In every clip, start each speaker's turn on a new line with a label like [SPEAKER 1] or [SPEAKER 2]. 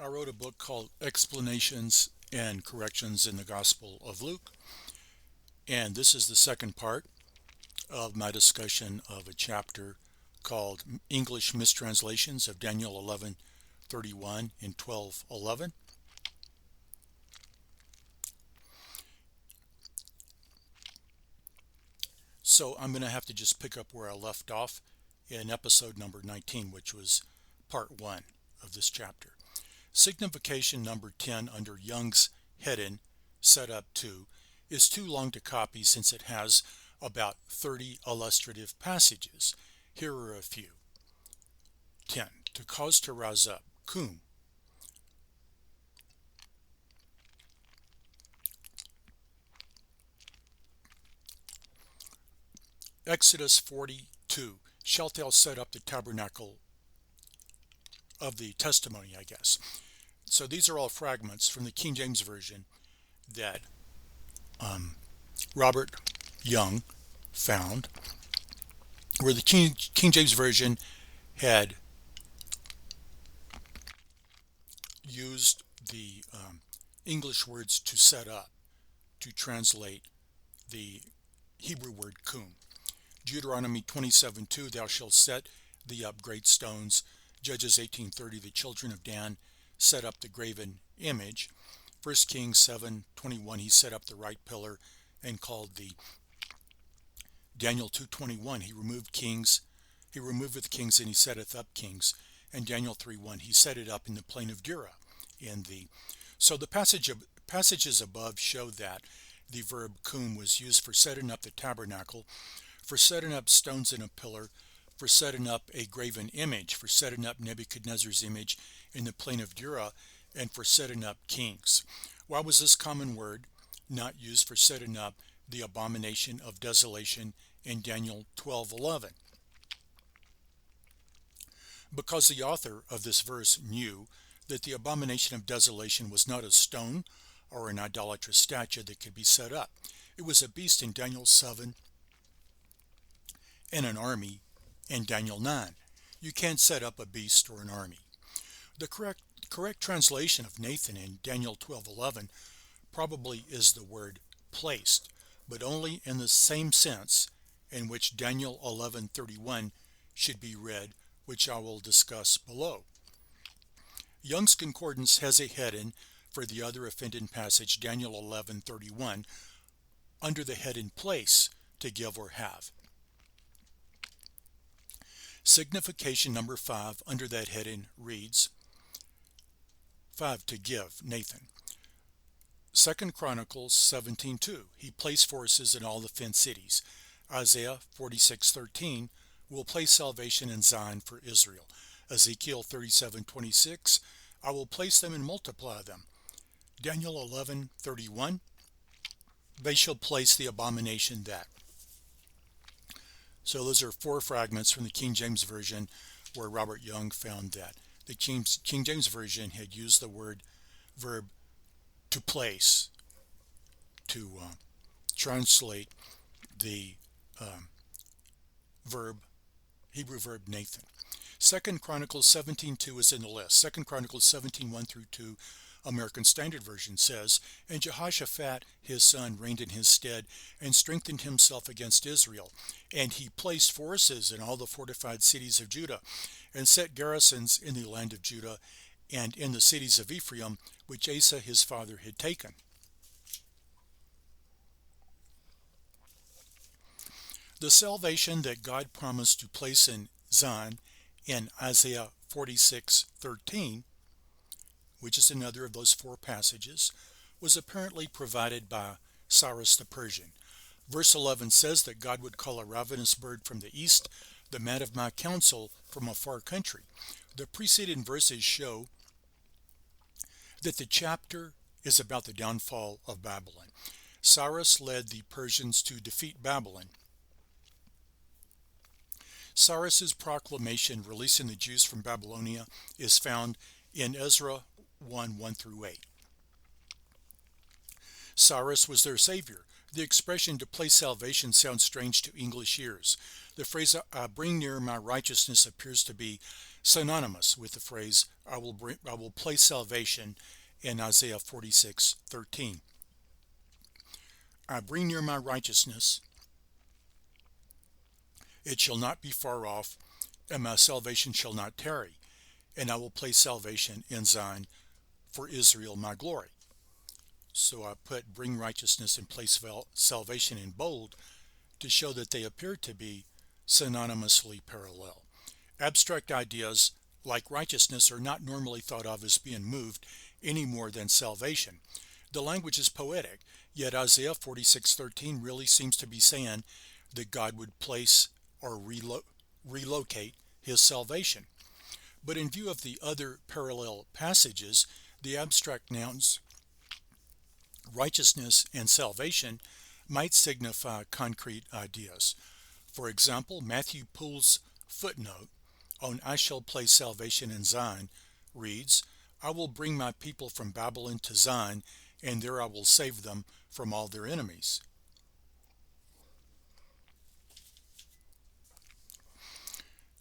[SPEAKER 1] I wrote a book called Explanations and Corrections in the Gospel of Luke, and this is the second part of my discussion of a chapter called English Mistranslations of Daniel 11:31 and 12:11. So I'm going to have to just pick up where I left off in episode number 19, which was part 1 of this chapter. Signification number 10 under Young's heading, set up 2, is too long to copy since it has about 30 illustrative passages. Here are a few. 10. To cause to rise up, kum. Exodus 42. Shalt thou set up the tabernacle of the testimony, I guess. So these are all fragments from the King James Version that Robert Young found, where the King James Version had used the English words to set up to translate the Hebrew word kum. Deuteronomy 27:2, thou shalt set thee up great stones. Judges 18:30, the children of Dan set up the graven image. 1 Kings 7:21, he set up the right pillar and called the Daniel 2:21, he removed kings, he removeth kings and he setteth up kings. And Daniel 3:1, he set it up in the plain of Dura. So the passages above show that the verb kum was used for setting up the tabernacle, for setting up stones in a pillar, for setting up a graven image, for setting up Nebuchadnezzar's image in the plain of Dura, and for setting up kings. Why was this common word not used for setting up the abomination of desolation in Daniel 12:11? Because the author of this verse knew that the abomination of desolation was not a stone or an idolatrous statue that could be set up. It was a beast in Daniel 7 and an army in Daniel 9. You can't set up a beast or an army. The correct translation of Nathan in Daniel 12:11 probably is the word placed, but only in the same sense in which Daniel 11:31 should be read, which I will discuss below. Young's Concordance has a heading for the other offending passage, Daniel 11:31, under the heading place, to give or have. Signification number 5 under that heading reads 5. To give, Nathan. 2 Chronicles 17:2, he placed forces in all the fenced cities. Isaiah 46:13, will place salvation in Zion for Israel. Ezekiel 37:26, I will place them and multiply them. Daniel 11:31, they shall place the abomination that. So those are 4 fragments from the King James Version where Robert Young found that the King James Version had used the verb to place to translate the Hebrew verb Nathan. 2 Chronicles 17:2 is in the list. 2 Chronicles 17:1 through 2, American Standard Version says, and Jehoshaphat his son reigned in his stead and strengthened himself against Israel. And he placed forces in all the fortified cities of Judah and set garrisons in the land of Judah and in the cities of Ephraim, which Asa his father had taken. The salvation that God promised to place in Zion in Isaiah 46:13, which is another of those 4 passages, was apparently provided by Cyrus the Persian. Verse 11 says that God would call a ravenous bird from the east, the man of my counsel from a far country. The preceding verses show that the chapter is about the downfall of Babylon. Cyrus led the Persians to defeat Babylon. Cyrus's proclamation releasing the Jews from Babylonia is found in Ezra 1:1 through 8. Cyrus was their savior. The expression to place salvation sounds strange to English ears. The phrase bring near my righteousness appears to be synonymous with the phrase I will place salvation in Isaiah 46:13. I bring near my righteousness, it shall not be far off, and my salvation shall not tarry, and I will place salvation in Zion for Israel my glory. So I put bring righteousness and place salvation in bold to show that they appear to be synonymously parallel. Abstract ideas like righteousness are not normally thought of as being moved any more than salvation. The language is poetic, yet Isaiah 46:13 really seems to be saying that God would place or relocate his salvation. But in view of the other parallel passages, the abstract nouns righteousness and salvation might signify concrete ideas. For example, Matthew Poole's footnote on I shall place salvation in Zion reads, I will bring my people from Babylon to Zion, and there I will save them from all their enemies.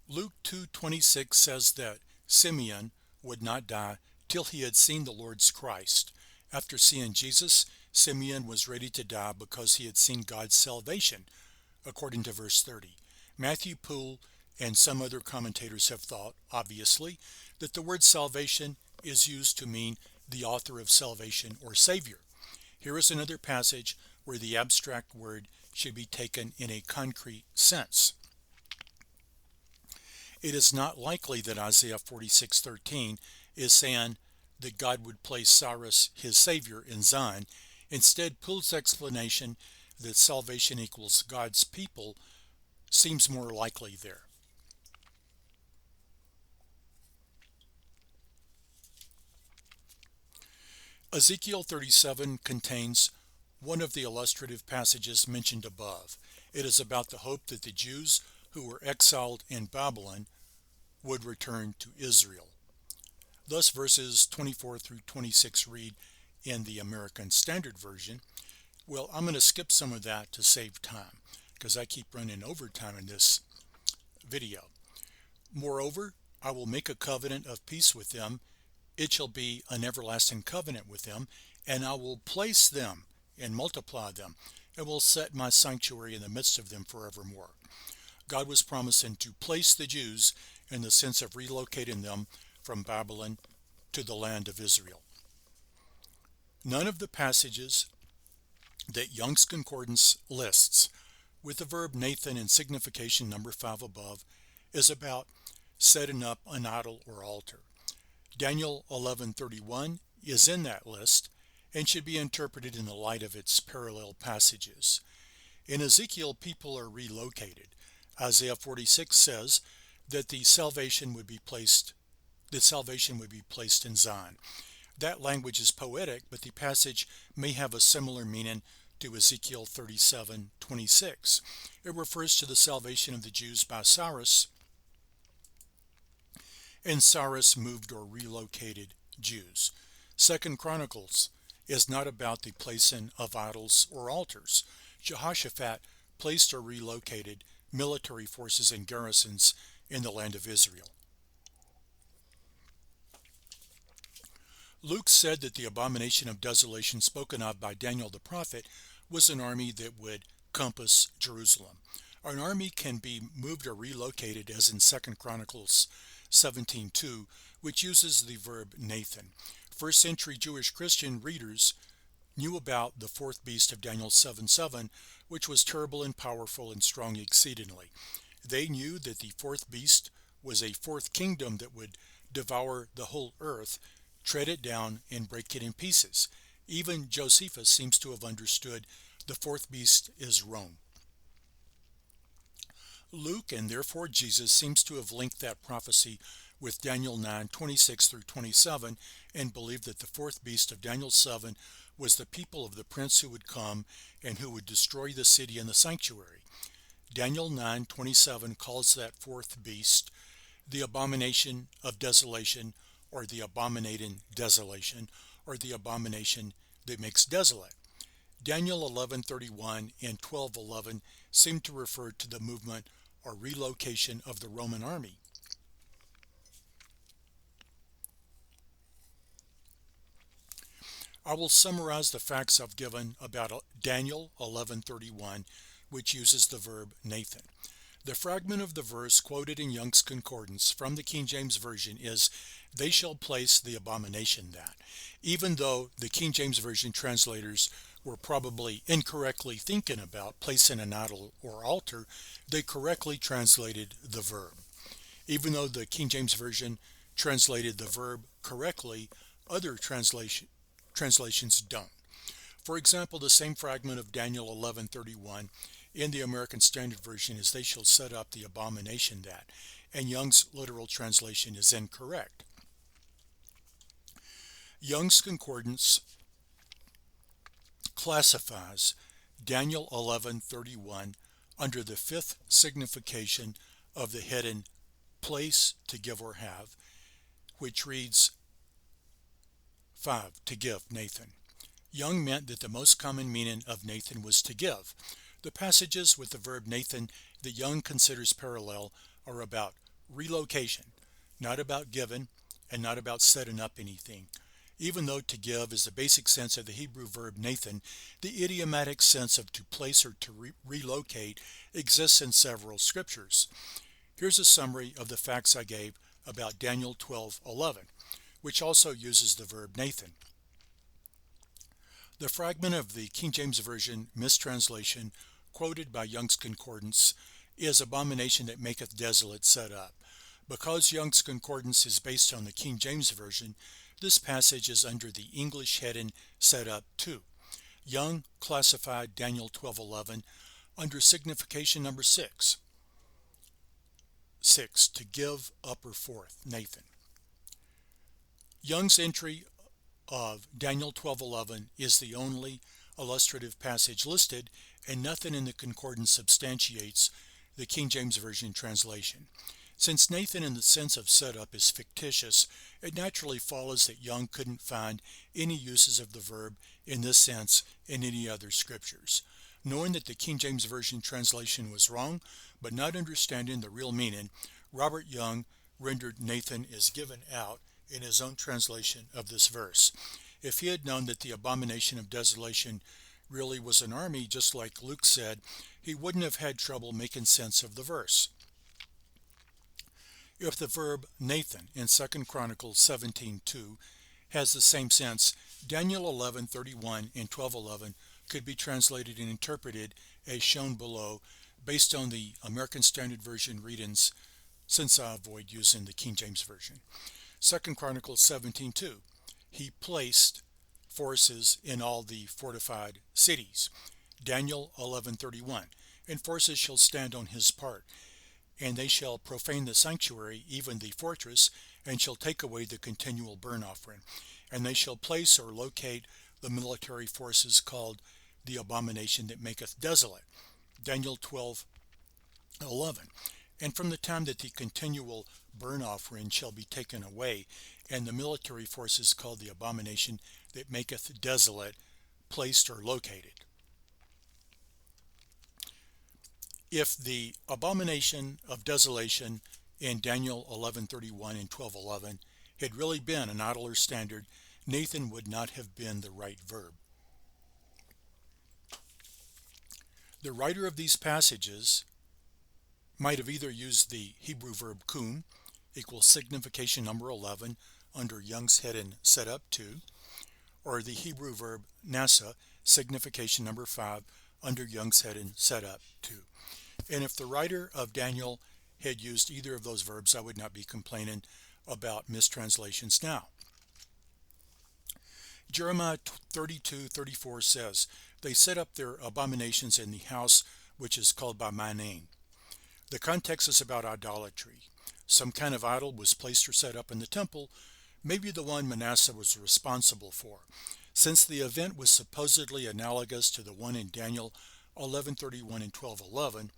[SPEAKER 1] Luke 2:26 says that Simeon would not die till he had seen the Lord's Christ. After seeing Jesus, Simeon was ready to die because he had seen God's salvation, according to verse 30. Matthew Poole and some other commentators have thought, obviously, that the word salvation is used to mean the author of salvation or Savior. Here is another passage where the abstract word should be taken in a concrete sense. It is not likely that Isaiah 46:13 is saying that God would place Cyrus, his Savior, in Zion. Instead, Poole's explanation that salvation equals God's people seems more likely there. Ezekiel 37 contains one of the illustrative passages mentioned above. It is about the hope that the Jews who were exiled in Babylon would return to Israel. Thus, verses 24 through 26 read in the American Standard Version. Well, I'm going to skip some of that to save time, because I keep running overtime in this video. Moreover, I will make a covenant of peace with them. It shall be an everlasting covenant with them, and I will place them and multiply them, and will set my sanctuary in the midst of them forevermore. God was promising to place the Jews in the sense of relocating them from Babylon to the land of Israel. None of the passages that Young's Concordance lists with the verb Nathan in signification number 5 above is about setting up an idol or altar. Daniel 11:31 is in that list and should be interpreted in the light of its parallel passages. In Ezekiel, people are relocated. Isaiah 46 says that salvation would be placed in Zion. That language is poetic, but the passage may have a similar meaning to Ezekiel 37:26. It refers to the salvation of the Jews by Cyrus, and Cyrus moved or relocated Jews. 2 Chronicles is not about the placing of idols or altars. Jehoshaphat placed or relocated military forces and garrisons in the land of Israel. Luke said that the abomination of desolation spoken of by Daniel the prophet was an army that would compass Jerusalem. An army can be moved or relocated, as in 2 Chronicles 17:2, which uses the verb Nathan. First century Jewish Christian readers knew about the fourth beast of Daniel 7:7, which was terrible and powerful and strong exceedingly. They knew that the fourth beast was a fourth kingdom that would devour the whole earth, tread it down, and break it in pieces. Even Josephus seems to have understood the fourth beast is Rome. Luke, and therefore Jesus, seems to have linked that prophecy with Daniel 9:26 through 27, and believed that the fourth beast of Daniel 7 was the people of the prince who would come and who would destroy the city and the sanctuary. Daniel 9:27 calls that fourth beast the abomination of desolation, or the abominating desolation, or the abomination that makes desolate. Daniel 11:31 and 12:11 seem to refer to the movement or relocation of the Roman army. I will summarize the facts I've given about Daniel 11:31, which uses the verb Nathan. The fragment of the verse quoted in Young's Concordance from the King James Version is, "They shall place the abomination that." Even though the King James Version translators were probably incorrectly thinking about placing an idol or altar, they correctly translated the verb. Even though the King James Version translated the verb correctly, other translations don't. For example, the same fragment of Daniel 11:31 in the American Standard Version is, "They shall set up the abomination that," and Young's literal translation is incorrect. Young's Concordance classifies Daniel 11:31 under the fifth signification of the hidden place, to give or have, which reads 5. To give, Nathan. Young meant that the most common meaning of Nathan was to give. The passages with the verb Nathan that Young considers parallel are about relocation, not about giving, and not about setting up anything. Even though to give is the basic sense of the Hebrew verb Nathan, the idiomatic sense of to place or to relocate exists in several scriptures. Here's a summary of the facts I gave about Daniel 12:11, which also uses the verb Nathan. The fragment of the King James Version mistranslation quoted by Young's Concordance is "abomination that maketh desolate set up." Because Young's Concordance is based on the King James Version, this passage is under the English heading "set up to." Young classified Daniel 12:11 under signification number 6. 6. To give, upper fourth, Nathan. Young's entry of Daniel 12:11 is the only illustrative passage listed, and nothing in the concordance substantiates the King James Version translation. Since Nathan in the sense of set up is fictitious, it naturally follows that Young couldn't find any uses of the verb in this sense in any other scriptures. Knowing that the King James Version translation was wrong, but not understanding the real meaning, Robert Young rendered Nathan as given out in his own translation of this verse. If he had known that the abomination of desolation really was an army, just like Luke said, he wouldn't have had trouble making sense of the verse. If the verb Nathan in 2 Chronicles 17:2 has the same sense, Daniel 11:31 and 12:11 could be translated and interpreted as shown below based on the American Standard Version readings, since I avoid using the King James Version. 2 Chronicles 17:2, he placed forces in all the fortified cities. Daniel 11:31, and forces shall stand on his part, and they shall profane the sanctuary, even the fortress, and shall take away the continual burnt offering. And they shall place or locate the military forces called the abomination that maketh desolate. Daniel 12:11. And from the time that the continual burnt offering shall be taken away, and the military forces called the abomination that maketh desolate, placed or located. If the abomination of desolation in Daniel 11:31 and 12:11 had really been an idol or standard, Nathan would not have been the right verb. The writer of these passages might have either used the Hebrew verb kum, equals signification number 11, under Young's heading set up to, or the Hebrew verb nasa, signification number 5, under Young's heading set up to. And if the writer of Daniel had used either of those verbs, I would not be complaining about mistranslations now. Jeremiah 32:34 says, "They set up their abominations in the house which is called by my name." The context is about idolatry. Some kind of idol was placed or set up in the temple, maybe the one Manasseh was responsible for. Since the event was supposedly analogous to the one in Daniel 11:31 and 12:11,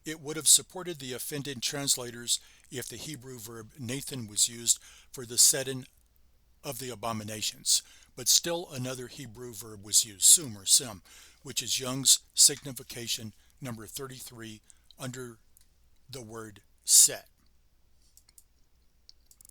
[SPEAKER 1] it would have supported the offended translators if the Hebrew verb Nathan was used for the setting of the abominations. But still another Hebrew verb was used, sum or sim, which is Young's signification number 33 under the word set.